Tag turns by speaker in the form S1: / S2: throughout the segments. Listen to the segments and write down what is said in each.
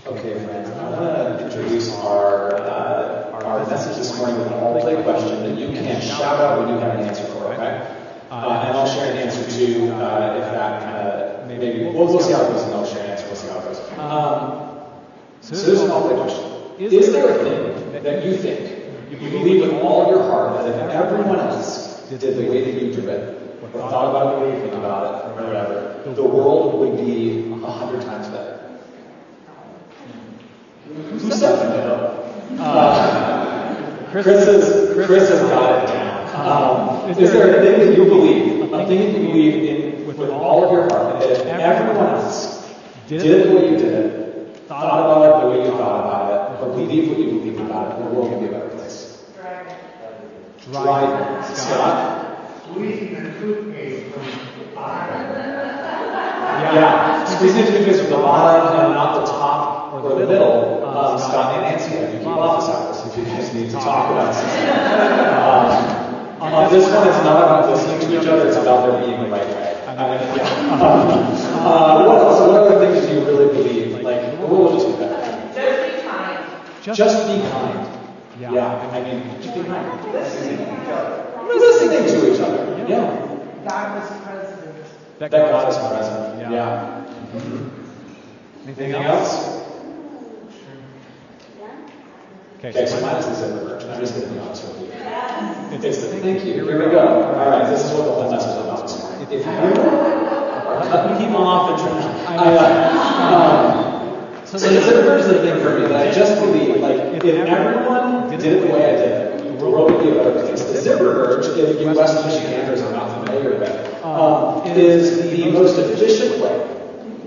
S1: Okay, friends, I'm going to introduce our message this morning with an all-play question that you can shout out when you have an answer for, okay? And I'll share an answer too, if that kind of, maybe, we'll see how it goes, and I'll share an answer, we'll see how it goes. So there's an all-play question. Is there a thing that you think, you believe with all your heart, that if everyone else did the way that you do it, or thought about it the way you think about it, or whatever, the world would be 100 times better? Who said no? Chris has got it down. Is there a thing that you believe, a thing that you believe in with all of your heart, that if everyone else did it the way you did it, thought about it the way you thought about it, or believed what you believed about it, the world would be a better place? Driving. Scott?
S2: Squeezing the toothpaste from the bottom.
S1: Yeah, squeezing the toothpaste from the bottom and not the top or the middle. Scott and Nancy, I think you office hours if you guys need to talk about something. On this one, it's not about listening to each other, it's about there being the right way. What else? What other things do you really believe? Like, the world will just be better.
S3: Just be kind.
S1: Just be kind. Yeah, I mean, just be kind. Listening to each other. Yeah.
S3: God was present.
S1: That God is present. Yeah. Mm-hmm. Anything else? Okay, so mine is the zipper version. I'm just going to be honest with you. It's the thank you. Here we go. All right, this is what the whole message is about this morning. If you are cutting people off the track, so the zipper version is the thing for me that I just believe, like, if everyone did it the way I did it, the world would be a better place. The zipper verge, if you West Michiganders are not familiar with, is the most efficient way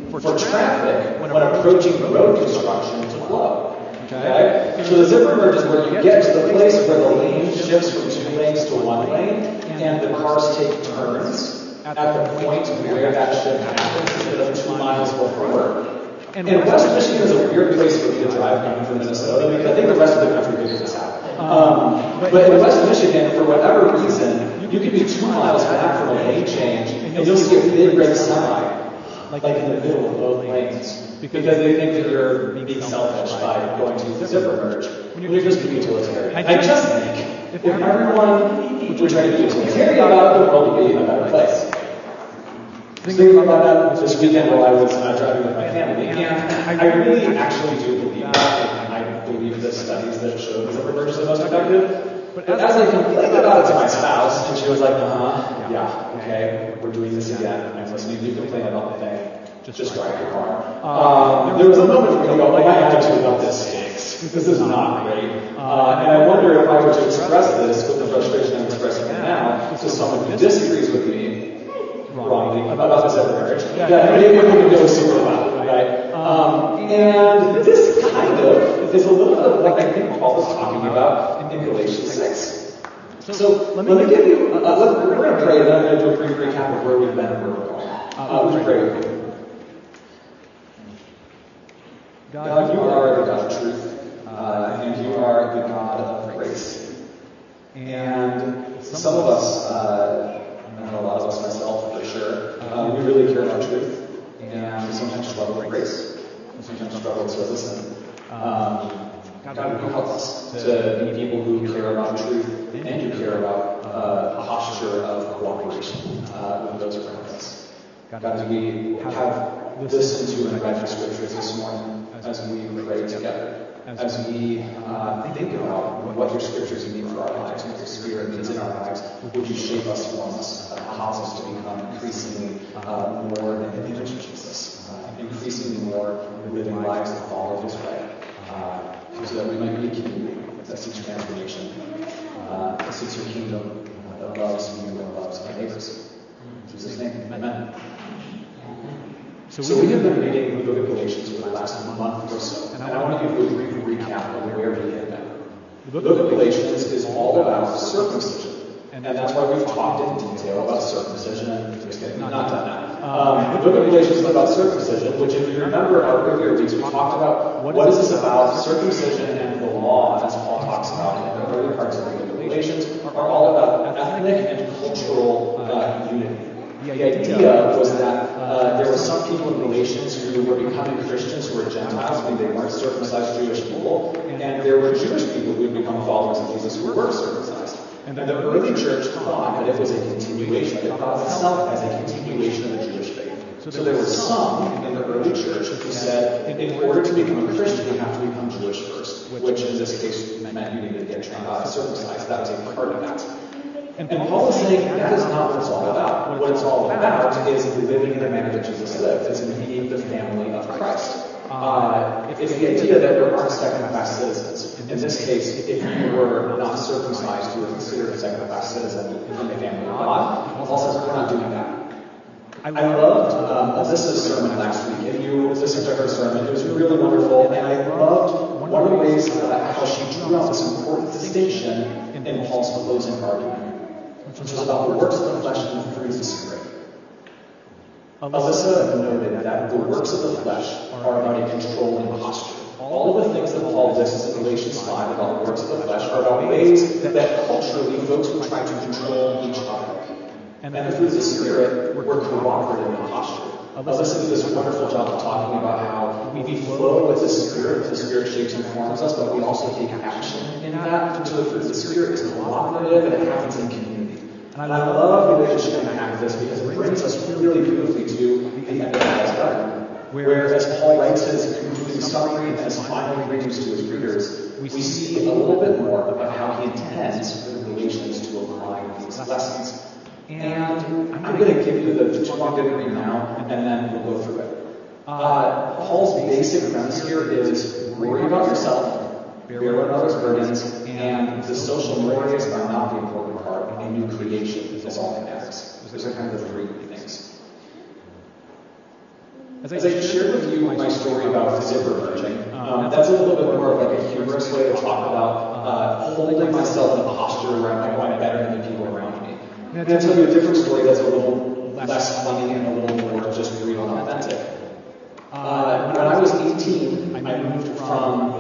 S1: for traffic when approaching road construction to flow. Okay? So the zipper merge is where you get to the place where the lane shifts from 2 lanes to 1 lane, and the cars take turns at the point where that shift happens instead of 2 miles before. And West Michigan is a weird place for me to drive coming from Minnesota, because I think the rest of the country figures this out. But in West Michigan, for whatever reason, you can be 2 miles back from a lane change, and you'll see a big red semi, like in the middle of both lanes. Because they think that you're being selfish by going to the zipper merge when you're just being utilitarian. I just think if everyone would try to be utilitarian about it, the world would be a better place. Thinking about that this weekend while I was driving with my family, and I really actually do believe that, and I believe the studies that show the zipper merge is the most effective. But as I complained about it to my spouse, and she was like, yeah, okay, we're doing this again. I'm listening to you complain about the thing. Just drive your car. There was a moment where you go, my attitude about this stinks. This is not great. And I wonder if I were to express this with the frustration I'm expressing now to someone who disagrees with me wrongly about this zipper marriage, that maybe it wouldn't go super well, right? And this kind of is a little bit of what I think Paul was talking about in Galatians 6. So let me give you, we're going to pray, and then I'm going to do a brief recap of where we've been and where we're going. Would you pray with me? God, you are the God of truth, and you are the God of grace. And some of us, and a lot of us, myself for sure, we really care about truth, and we sometimes struggle with grace. We sometimes struggle with service, and God, you help us to be people who care about truth, and you care about a posture of cooperation with those around us. God, as we have listened to and read the scriptures this morning, as we pray together, as we think about what your scriptures mean for our lives, what your spirit means in our lives, would you shape us, form us, cause us to become increasingly more in the image of Jesus, increasingly more living lives that follow his way, so that we might be a community that seeks transformation, that seeks your kingdom, that loves you and loves our neighbors. In Jesus' name, amen. So we have been reading the book of Galatians for the last month or so, and I want to give you a brief recap of where we have been. The book of Galatians is all about circumcision, and that's why we've talked in detail about circumcision, and just kidding, not done that. The book of Galatians is about circumcision, which if you remember our earlier weeks, we talked about what is this about circumcision and the law, as Paul talks about in the earlier parts of the book of Galatians, are all about ethnic and cultural unity. The idea was that there were some people in Galatians who were becoming Christians who were Gentiles, meaning they weren't circumcised Jewish people, and there were Jewish people who had become followers of Jesus who were circumcised. And the early church thought that it was a continuation, it thought of itself as a continuation of the Jewish faith. So there were some in the early church who said, in order to become a Christian, you have to become Jewish first, which in this case meant you needed to get circumcised. That was a part of that. And Paul is saying that is not what it's all about. What it's all about is living in the manner that Jesus lived. It's being the family of Christ. It's the idea that there aren't second-class citizens. In this case, if you were not circumcised, you were considered a second-class citizen in the family of God. Paul says we're not doing that. I loved Alyssa's sermon last week. If you listened to her sermon, it was really wonderful, and I loved one of the ways how she drew out this important distinction in Paul's closing argument, which was about the works of the flesh and the fruits of the Spirit. Alyssa noted that the works of the flesh are about a controlling posture. All of the things that Paul lists in Galatians 5 about the works of the flesh are about ways that culturally folks would try to control each other. And the fruits of the Spirit were cooperative in posture. Alyssa did this wonderful job of talking about how we flow with the Spirit shapes and forms us, but we also take action in that. So the fruits of the Spirit is cooperative and it happens in community. And I love relationship impact this because it brings us really beautifully to the end of Paul's letter, where as Paul writes his concluding summary and his final greetings to his readers, we see a little bit more about how he intends for the Galatians to apply these lessons. And I'm going to give you the two I'm going to read now, and then we'll go through it. Paul's basic premise here is worry about yourself, bear one another's burdens, and the social mores are not the important part. A new creation is all that matters. Those are kind of the three things. As I shared with you my story about zipper merging, that's a little bit more of like a humorous way to talk about holding myself in a posture where I'm quite better than the people around me. I'm going to tell you a different story that's a little less funny and a little more just real and authentic. When I was 18, I moved from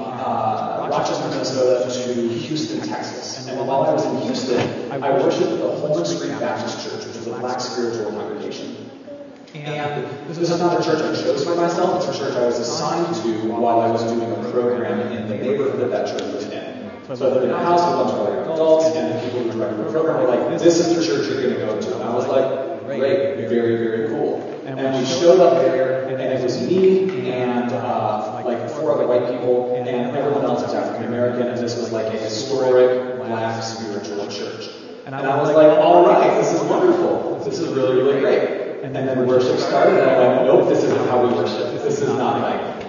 S1: Rochester, Minnesota to Houston, Texas. And while I was in Houston, I worshiped at the Holman Street Baptist Church, which is a black spiritual congregation. And this is not a church I chose for myself, it's a church I was assigned to while I was doing a program in the neighborhood that that church was in. So I lived in a house with a bunch of other adults, and the people who directed the program were like, this is the church you're going to go to. And I was like, great, very, very cool. And we showed up there, and it was me and like 4 other white people, and everyone else was African American, and this was like a historic black spiritual church. And I was like, all right, this is wonderful. This is really, really great. And then worship started, and I went, nope, this isn't how we worship. This is not like...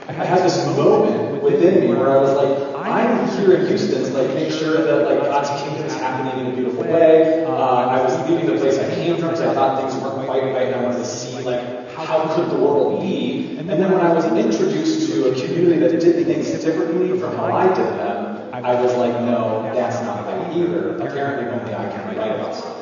S1: I had this moment within me where I was like, I'm here in Houston to like make sure that like God's kingdom is happening in a beautiful way. I was leaving the place I came from because I thought things weren't quite right, and I wanted to see like how could the world be. And then when I was introduced to a community that did things differently from how I did them, I was like, no, that's not right either. Apparently only I can write about stuff.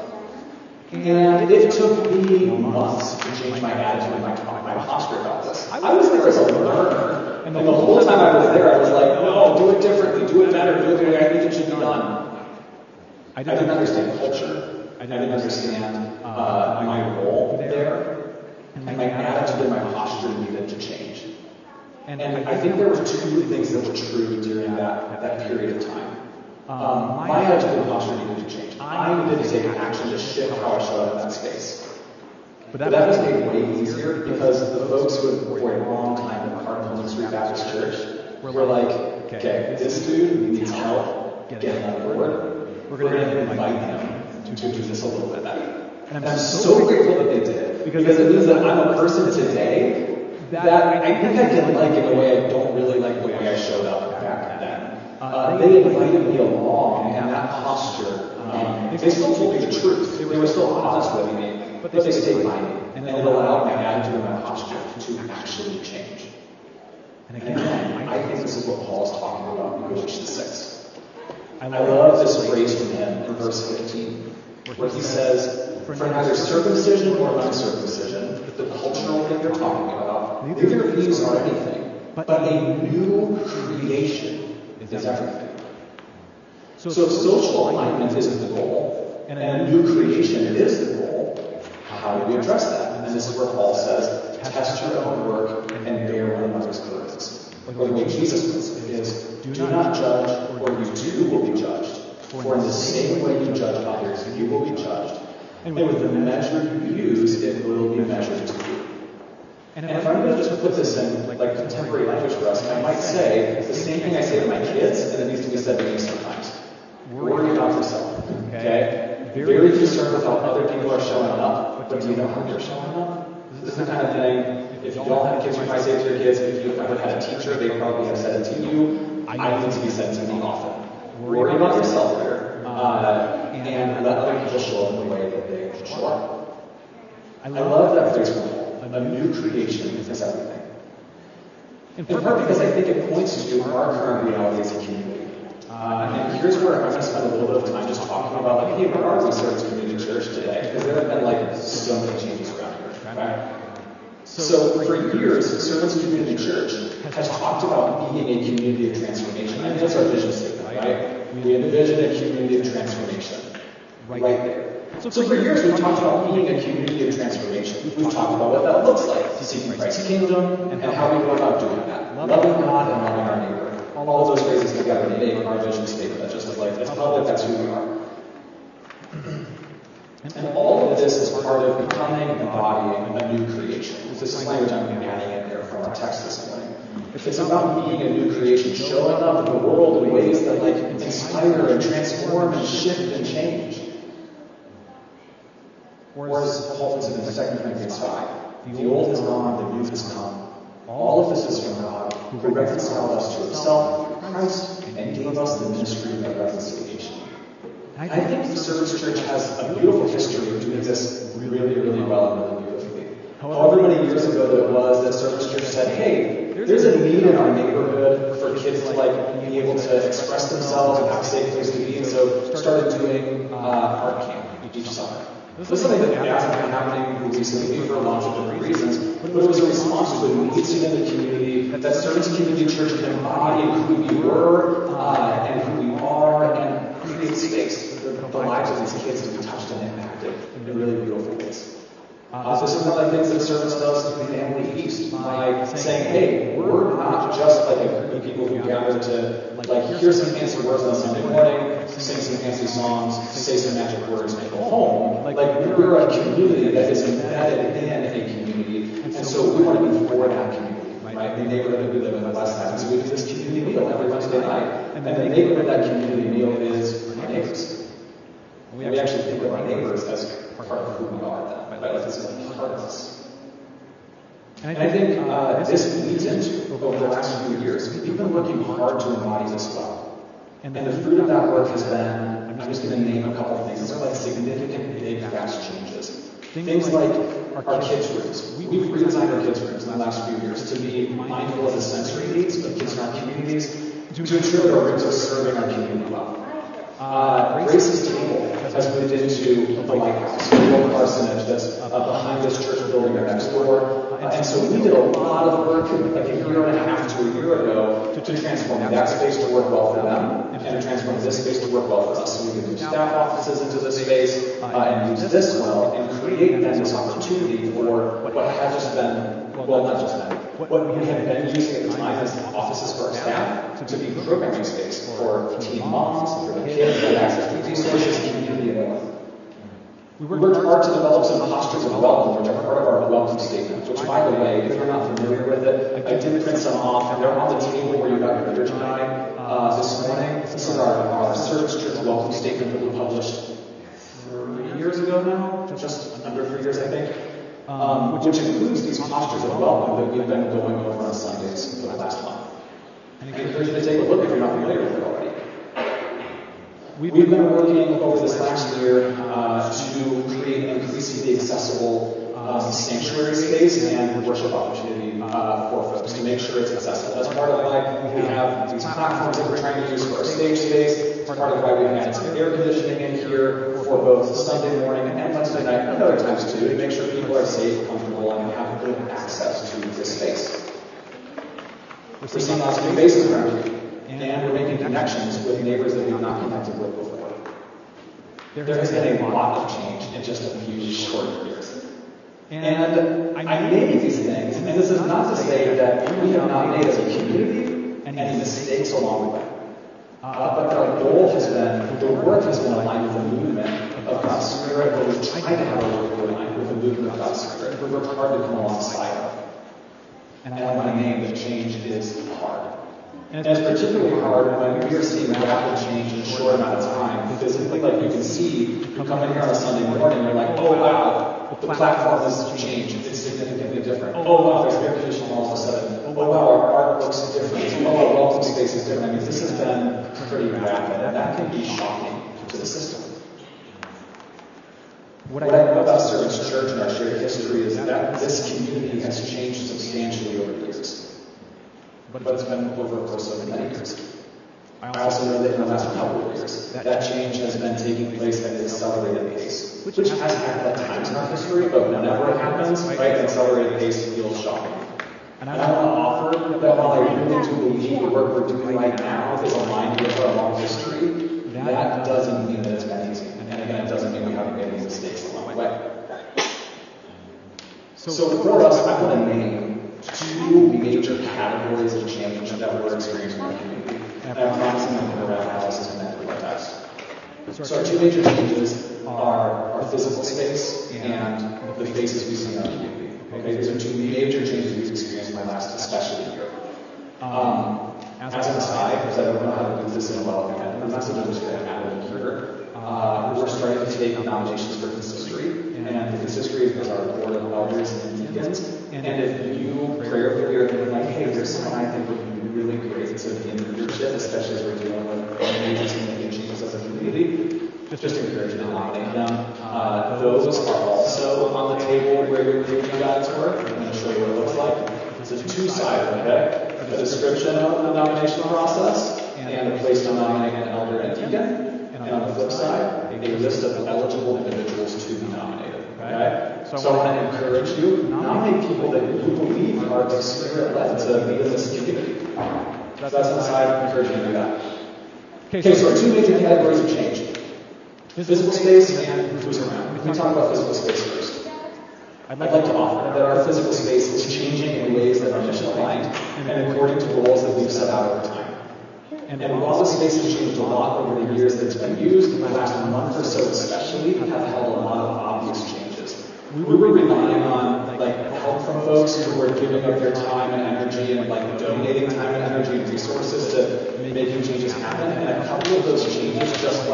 S1: And it took me months to change my attitude and my posture about this. I was there as a learner, and the whole time I was there, I was like, no, do it differently, do it better, do it the way I think it should be done. I didn't understand culture. I didn't understand my role there. And my attitude and my posture needed to change. And I think there were 2 things that were true during that period of time. My attitude and posture needed to change. I needed to take action to shift how I showed up in that space. But that was made way easier because the folks who had for a long time been part of Holman Street Baptist Church were like, okay, this dude needs help getting on board. We're going to invite him to do this a little bit better. And I'm so grateful that they did because it means that I'm a person today that I think I can like in a way I don't really like the way I showed up back then. They invited me along in that posture. They still told me the truth. They were still honest with me, but they stayed by me. And it allowed my attitude and my posture to actually change. And again, I think this is what Paul's talking about in Galatians 6. I love this phrase from him in verse 15, where he says, for neither circumcision nor uncircumcision, the cultural thing they're talking about, neither of these are anything, but a new creation is everything. So if social alignment isn't the goal, and a new creation is the goal, how do we address that? And this is where Paul says, test your own work and bear one another's burdens. Or the way Jesus puts it is, do not judge, or you too will be judged. For in the same way you judge others, you will be judged. And with the measure you use, it will be measured to you. And if I'm going to just put this in like contemporary language for us, I might say the same thing I say to my kids, and it needs to be said to me sometimes. Worry about yourself. Okay? Very concerned with how other people are showing up, but do you know how you're showing up? This is the kind of thing, if you don't have kids, you might say to your kids, if you've ever had a teacher, they probably have said it to you. I need to be said to me often. Worry about yourself here, and let other people show up in the way that they should show up. I love that phrase from Paul. A new creation is everything. In part because I think it points to our current reality as a community. And here's where I'm going to spend a little bit of time just talking about, like, hey, where are we Service Community Church today? Because there have been, like, so many changes around here, right? So for years, Service Community Church has talked about being a community of transformation. I think that's our vision statement, right? We envision a community of transformation. Right there. So for years, we've talked about being a community of transformation. We've talked about what that looks like, seeking Christ's kingdom, and how we go about doing that. Loving God and loving our neighbor. All of those phrases together make our vision statement. That just is like, it's public, that's who we are. And all of this is part of becoming and embodying a new creation. This is language I'm adding in there from our text this morning. It's about being a new creation, showing up in the world in ways that like inspire and transform and shift and change. Or as Paul puts it in 2 Corinthians 5, the old is gone, the new has come. All of this is from God, who reconciled us to himself through Christ and gave us the ministry of reconciliation. I think Service Church has a beautiful history of doing this really, really well and really beautifully. However many years ago there was that Service Church said, hey, there's a need in our neighborhood for kids to like be able to express themselves and have a safe place to be, and so started doing art camp each summer. This is something that hasn't been happening recently for a lot of different reasons, but it was a response to a need in the community that Service Community Church can embody who we were and who we are and create space for the lives of these kids to be touched and impacted in really beautiful ways. This is one of the things that Service does to the Family Feast by saying, hey, we're not just like a group of people who gather to like hear some fancy words on Sunday morning, sing some fancy songs, say some magic words, and go home. Like we're a community that is embedded in a community, and so we want to be for that community, right? The neighborhood that we live in the West Side, so we do this community meal every Wednesday night, and the neighborhood that community meal is our neighbors. And we actually think of our neighbors as part of who we are, then, right? Like it's a part of us. And I think this leads into, over the last few years, we've been working hard to embody this well. And the fruit of that work has been, I'm just going to name a couple of things. These are like significant, big, fast changes. Things like our kids' rooms. We've redesigned our kids' rooms in the last few years to be mindful of the sensory needs of kids in our communities, to ensure that our rooms are serving our community well. Grace's Table has moved into the Lighthouse, the old parsonage that's behind this church building right next door. And so we did a lot of work like a year and a half to a year ago to transform that space to work well for them and to transform this space to work well for us. So we can move staff offices into this space and use this well and create then this opportunity for what had just been, well, not just been, what we had been using at the time as offices for our staff to be programming space for teen moms, for the kids, that access to resources, community, and more. We worked hard to develop some postures of welcome, which are part of our welcome statement, which, by the way, if you're not familiar with it, I did print some off, and they're on the table where you got your liturgy guide this morning. This is our Service Church welcome statement that we published 3 years ago now, just under 3 years, I think, which includes these postures of welcome that we've been going over on Sundays for the last month. And I encourage you to take a look if you're not familiar with it already. We've been working over this last year to create an increasingly accessible sanctuary space and worship opportunity for folks to make sure it's accessible. That's part of why we have these platforms that we're trying to use for our stage space. Part of why we've had some air conditioning in here for both Sunday morning and Wednesday night and other times too, to make sure people are safe, comfortable, and have good access to this space. We're seeing lots of new faces around here. And we're making connections with neighbors that we've not connected with before. There has been a lot of change in just a few short years. And I made these things, and this is not to say that we have not made as a community any mistakes along the way. But our goal has been, the work has been aligned with the movement of God's Spirit, but we've tried to have our work aligned with the movement of God's Spirit. We've worked hard to come alongside of. And I want to name that change is hard. And it's particularly hard when we are seeing rapid change in a short amount of time. Physically, like you can see, you come in here on a Sunday morning, you're like, oh wow, the platform has changed. It's significantly different. Oh wow, there's air conditioning all of a sudden. Oh wow, our art looks different. Oh, our welcome space is different. I mean, this has been pretty rapid, and that can be shocking to the system. What I know about Servants Church and our shared history is that this community has changed substantially over the years. But it's been over the course of many years. I also know that in the last couple of years, that change has been taking place at an accelerated pace, which has happened at times in our history, but whenever it happens, right, an accelerated pace feels shocking. And I want to offer that while I really do believe the work we're doing right now is aligned with our long history, that doesn't mean that it's been easy. And again, it doesn't mean we haven't made any mistakes along the way. So for us, I want to name two major categories of change that we're experiencing in our community. And I'm promising them to around how this is connected with our text. So our two major changes are our physical space and the faces we see in our community. Okay, these are two major changes we've experienced in my last, especially year. As an aside, because I don't know how to do this in a well-connected message, I'm just going to add it here. We're starting to take nominations for consistory, and the consistory is our board of elders and deacons. And if you prayerfully are thinking like, hey, there's someone I think would be really great to be in leadership, especially as we're dealing with major significant changes as a community, just encourage you to nominate them. Those are also on the table where your guys work. I'm going to show you what it looks like. It's a two-sided, okay? A description of the nomination process and a place to nominate an elder and deacon. And on the flip side, a list of eligible individuals to be nominated. Okay? So I want to encourage you, nominate people that you believe are the Spirit-led to be in this community. So that's an aside, encouraging you to do that. Okay, so our two major categories of change. Physical space and who's around. If we talk about physical space first, I'd like to offer that our physical space is changing in ways that are mission aligned and according to goals that we've set out over time. And while the space has changed a lot over the years that it's been used, the last month or so especially have held a lot of obvious changes. We were relying on help from folks who were giving up their time and energy and donating time and energy and resources to making changes happen. And a couple of those changes just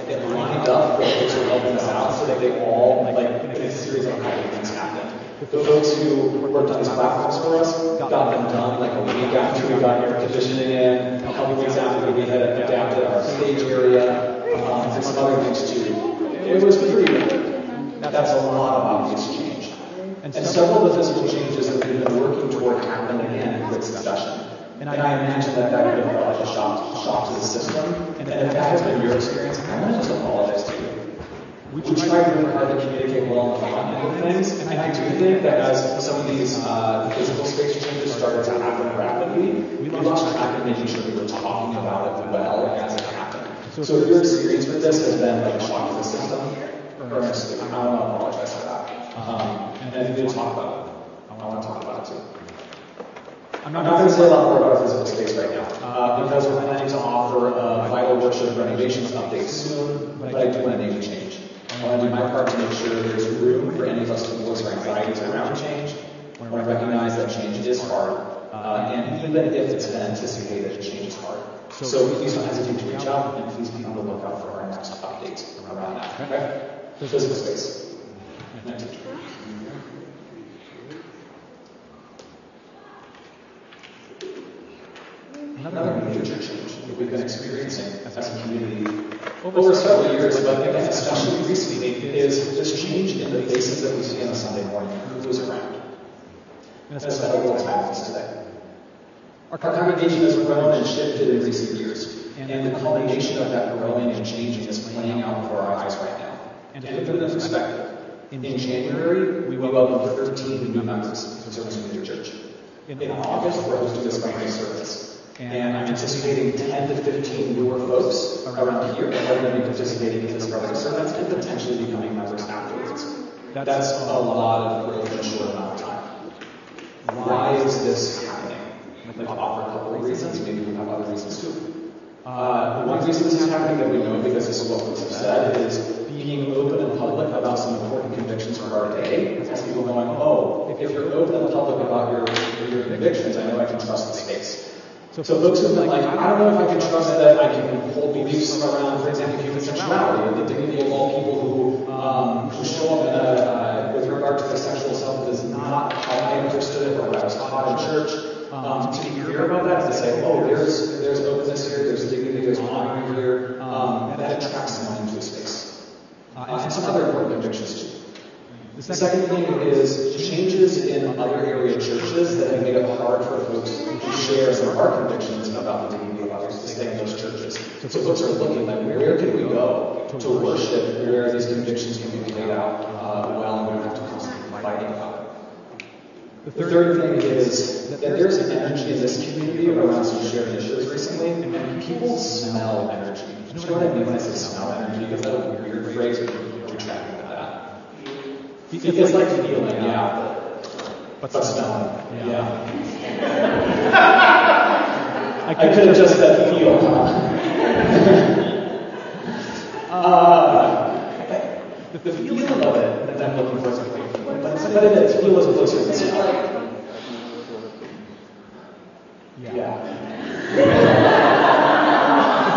S1: it lined up with folks who were helping us out so that they all in a series of couple things happened. The folks who worked on these platforms for us got them done a week after we got air conditioning in, a couple weeks after we had adapted our stage area, and some other things too. It was pretty good. That's a lot of obvious change. And several of the physical changes that we've been working toward happened again in quick succession. And I imagine that could have felt like a shock to the system. And if that has been your experience, I want to just apologize to you. We tried really hard to communicate well on the front end of things, and I do think that as some of these physical space changes started to happen rapidly, we lost track of making sure we were talking about it well as it happened. So if your experience with this has been a shock to the system, earnestly, I want to apologize for that. And if you didn't talk about it, I want to talk about it too. I'm not going to say a lot more about our physical space right now, because we're planning to offer a vital worship renovations update soon, but I do want to name a change. I want to do my part to make sure there's room for any of us to voice our anxieties around change. I want to recognize that change is hard, and even if it's been anticipated, change is hard. So please don't hesitate to reach out, and please be on the lookout for our next update around that. Okay? Physical space. Another major change that we've been experiencing as a community over several years, but again, especially recently, is this change in the faces that we see on a Sunday morning. Who's around? And it's been a little time with us today. Our congregation has grown and shifted in recent years, and the culmination of that growing and changing is playing out before our eyes right now. And to put it in perspective, in January, we welcomed 13 new members to Servants Community Church. In August, we're hosting this Sunday service. And I'm anticipating 10 to 15 newer folks around here that are going to be participating in this Sunday service and potentially becoming members afterwards. That's a lot of growth reason this is happening that we know, because this is what folks have said, is being open in public about some important convictions for our day. It has people going, oh, if you're open in public about your convictions, I know I can trust the space. So folks have been like, I don't know if I can trust that I can hold beliefs around, for example, human sexuality, or the dignity of all people who show up with regard to their sexual self that is not how I understood it or what I was taught in church. To hear about that, to say, oh, there's openness here, there's dignity, there's honoring here, that attracts someone into a space. And some other important convictions too. The second thing is changes in other area churches that have made it hard for folks to share some of our convictions about the dignity of others to stay in those churches. So folks are looking like, where can we go to worship where these convictions can be played out well, and we don't have to constantly fighting about it. The third thing is that there's an energy in this community around some shared initiatives recently, and people smell energy. Do you know what I mean when I say smell energy? Because that's a weird phrase, but we're tracking with that. It's like feeling, yeah, but smelling, yeah. I could have just said feel, the feeling of it that I'm looking for is a great feeling. But it is. Feel is closer than smell. Yeah.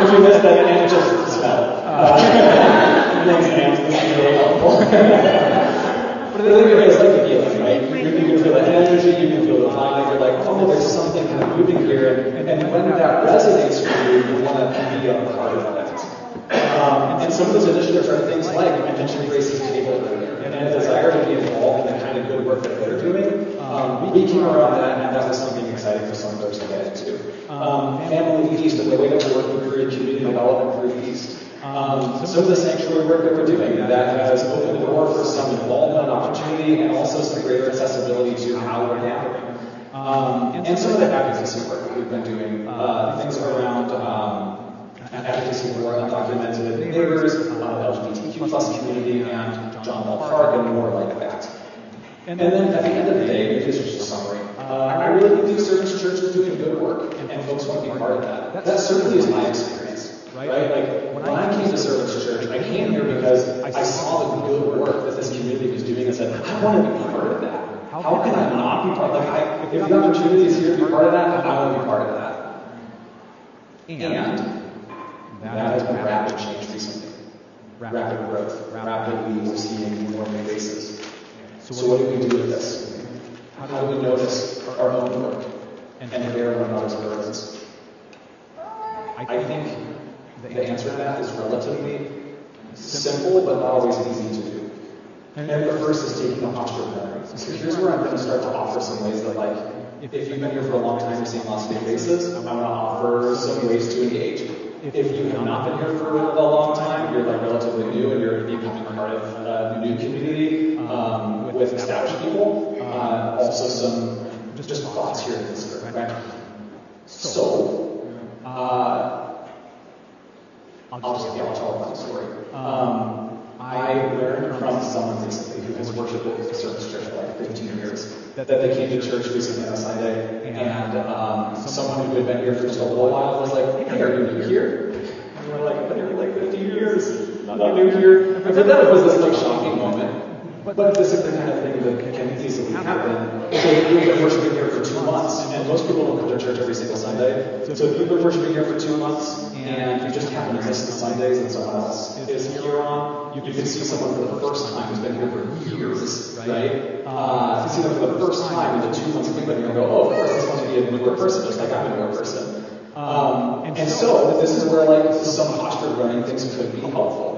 S1: If you missed that, and just smell. Thanks, Anne. This is really helpful. But anyway, it's like a feeling, right? You can feel the energy, you can feel the vibe. You're like, oh, there's something kind of moving here. And when that resonates for you, you want to be a part of that. And some of those initiatives are things like, I mentioned Grace's table earlier, and a desire to be involved in the kind of good work that they're doing. We came around that, and that was something exciting for some folks to get into. Family East, the way that we're working through community development through East. Some of the sanctuary work that we're doing that has opened the door for some involvement and opportunity, and also some greater accessibility to how we're gathering. And some of the advocacy work that we've been doing, things around advocacy for undocumented neighbors, LGBTQ plus community, and John Bell Park, and more like that. And then at the end of the day, maybe this is just a summary. I really do service churches doing good work, and folks want to be part of that. That certainly is my experience, right? Like when I came to service church, I came here because I saw the good work that this community was doing, and said, I want to be part of that. How can I not be part of that? If the opportunity is here to be part of that, I want to be part of that. And that has been rapid change recently. Rapid growth. Rapidly we're seeing more new faces. So what do we do with this? How do we notice our own work and bear one another's burdens? I think the answer to that is relatively simple, but not always easy to do. And the first is taking a posture of memory. So here's where I'm going to start to offer some ways that, like, if you've been here for a long time, you've seen lots of new faces, I want to offer some ways to engage. If you have not been here for a long time, you're like relatively new, and you're becoming part of a new community with established people. Also some just thoughts here in this group, right? So, I'll tell a funny story. I learned from someone recently who has worshiped at a service church for like 15 years that they came to church recently on a Sunday, and someone who had been here for just a little while was like, hey, are you new here? And we're like, I've been here for like 15 years, not new here. And for them it was this like shocking moment. But this is the kind of thing that can easily happen. So you've been worshiping here for 2 months, and most people don't come to church every single Sunday. So if you've been worshiping here for 2 months, and you just happen to miss the Sundays and someone else is here on, you can see someone for the first time who's been here for years, right? You see them for the first time in the 2 months you've been here and go, oh, of course, this must be a newer person, just like I'm a newer person. And so this is where like some posture learning things could be helpful.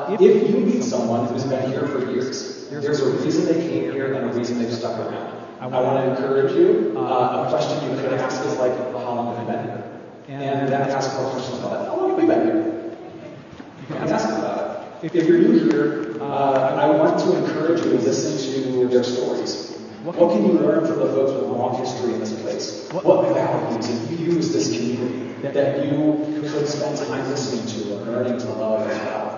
S1: If you meet someone who's been here for years, there's a reason they came here and a reason they've stuck around. I want to encourage you. A question you could ask is like, how long have you been here? And then ask more questions about that. How long have you been here? You can ask about it. If you're new here, I want to encourage you to listen to their stories. What can you learn from the folks with long history in this place? What values and views this community that you could spend time listening to and learning to love as well?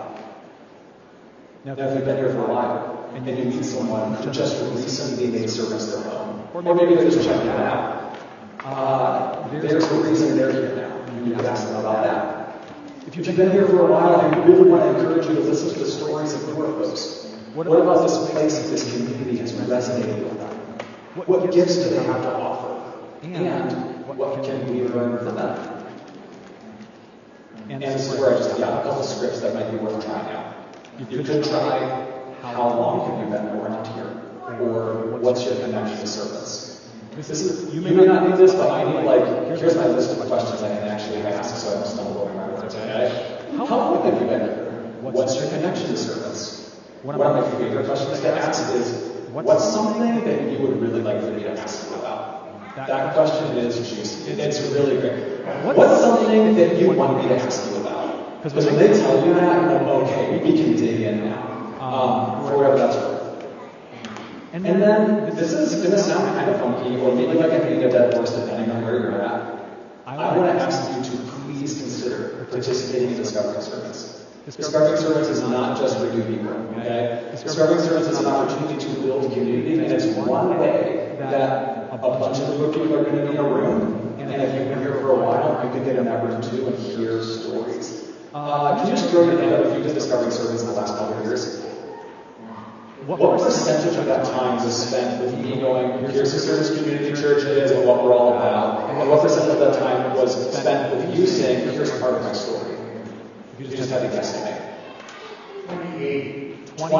S1: Now, if you've been here for a while, and then you meet someone who just recently made service their home, or maybe they're just checking it out, there's a reason they're here now. You can ask them about that. If you've been here for a while, I really want to encourage you to listen to the stories of your folks. What about this place, this community has resonated with them? What gifts do they have to offer? And what can we learn from them? And this is where I just got a couple scripts that might be worth trying out. You could try, how long have you been around here? Or what's your connection to service? You may not need this, but I need, here's my list of questions I can actually ask so I don't stumble over my words, okay? How long have you been here? What's your connection to service? One of my favorite questions to ask is, what's something that you would really like for me to ask you about? That question is juicy. It's really great. What's something that you want me to ask you about? Because when they tell you that, you're like, okay, we can dig in now, for whatever that's worth. And then, this is going to sound kind of funky, or maybe like I'm beating a dead horse depending on where you're at. I want to ask you to please consider participating in Discovering Servants. Discovering Servants is not just for new people, okay? Discovering Servants is an opportunity to build community, and it's one way that a bunch of new people are going to be in a room. And if you've been here for a while, you can get in that room too and hear stories. Can you just throw your hand up if you've been Discovering Servants in the last couple of years? What percentage of that time was spent with me going, here's the Service Community Church is and what we're all about? And what percent of that time was spent with you saying, here's part of my story? You just had to guess at me. 28.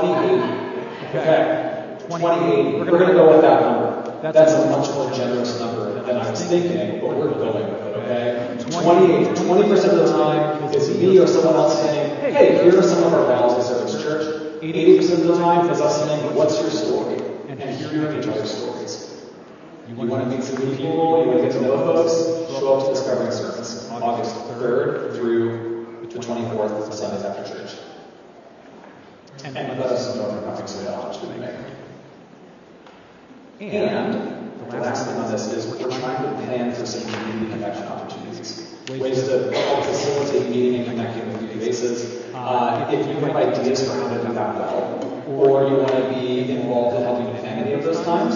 S1: Okay. 28. We're going to go with that number. That's a much more generous number than I was thinking, but we're going with it, okay? 28. 20% of the time is me or someone else saying, hey, here are some of our values at Service Church. 80% of the time is us saying, what's your story? And hearing each other's stories. You want to meet some new people, you want to get to know folks, show up to Discovering Service, August 3rd through the 24th, Sundays after church. And let us know if you're coming so how much do we make. And the last thing on this is we're trying to plan for some community connection opportunities. Ways to help facilitate meeting and connecting with new faces. If you have ideas for how to do that well, or you want to be involved in helping plan any of those times,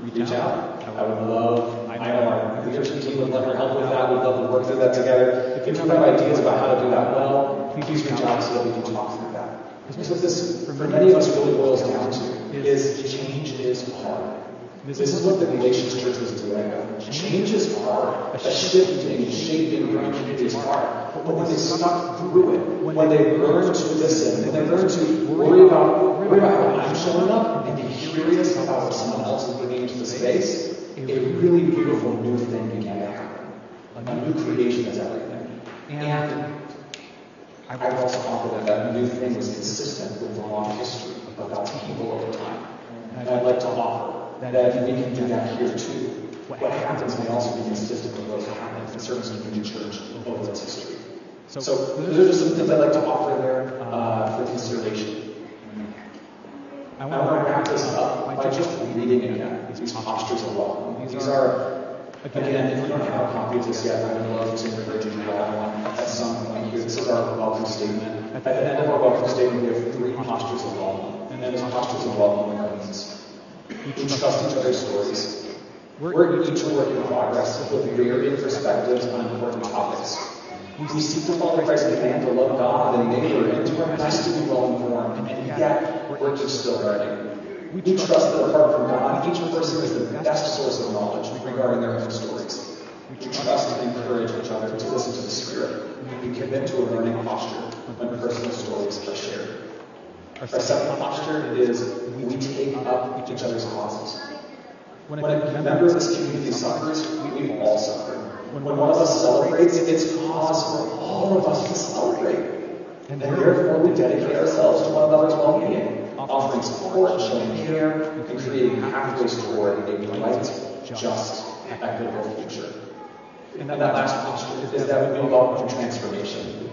S1: reach out. I would love, I know our leadership team would love your help with that. We'd love to work through that together. If you have ideas about how to do that well, please reach out so that we can talk through that. Because what this, for many of us, really boils down to is change is hard. This is what the Galatians church was doing. Change is hard. A shifting, shaping, growing community is hard. But when they stuck through it, when they learned to listen, when they learned to worry about how I'm showing up and be curious about what someone else is bringing into the space, a really beautiful new thing began to happen. A new creation is everything. And I would also offer that that new thing was consistent with the long history of God's people over time. And I'd like to offer that if we can do that here too, what happens may also be consistent with what happened in Service Community Church over its history. So those are just some things I'd like to offer there for consideration. I want to wrap this up by just reading again these postures of welcome. These are, again, if you don't have a copy of this yet, I would love to encourage you to grab one at some point here. This is our welcome statement. At the end of our welcome statement, we have 3 postures of welcome. And those postures of welcome are these. We trust each other's stories. We're each a work in progress with varying perspectives on important topics. We seek to follow Christ's command to love God and neighbor and do our best to be well informed, and yet we're just still learning. We trust that apart from God, each person is the best source of knowledge regarding their own stories. We trust and encourage each other to listen to the Spirit. We commit to a learning posture when personal stories are shared. Our second posture is we take up each other's causes. When a member of this community suffers, we all suffer. When one of us celebrates, it's cause for all of us to celebrate. And therefore, we dedicate ourselves to one another's well-being, offering support, showing care, and creating pathways toward a bright, just, equitable future. And that last posture is that we welcome transformation.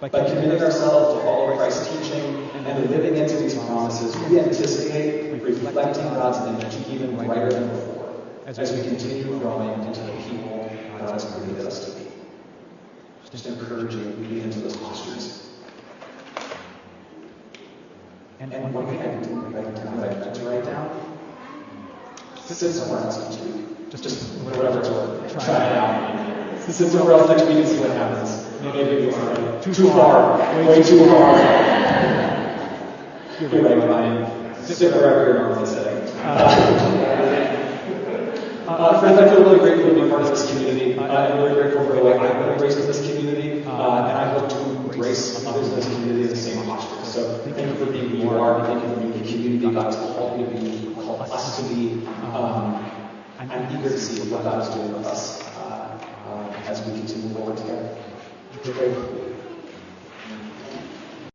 S1: By committing ourselves to follow Christ's teaching and living into these promises, we anticipate reflecting God's image even brighter than before as we continue growing into the people God has created us to be. Just encouraging you to lead into those postures. And one thing I didn't write down that I meant to write down, sit somewhere else next week. Just whatever it's worth. Try it out. Sit somewhere else next week and see what happens. maybe you are too far, way too far. You're right, Ryan. Sit wherever you're normally sitting. Friends, I feel really grateful to be part of this community. I'm really grateful for the way I've been embraced in this community, and I hope to embrace others in this community in the same posture. So thank you for being who you are. Thank you for being the community God has called you to be, called us to be. I'm eager to see what God is doing with us as we continue forward together.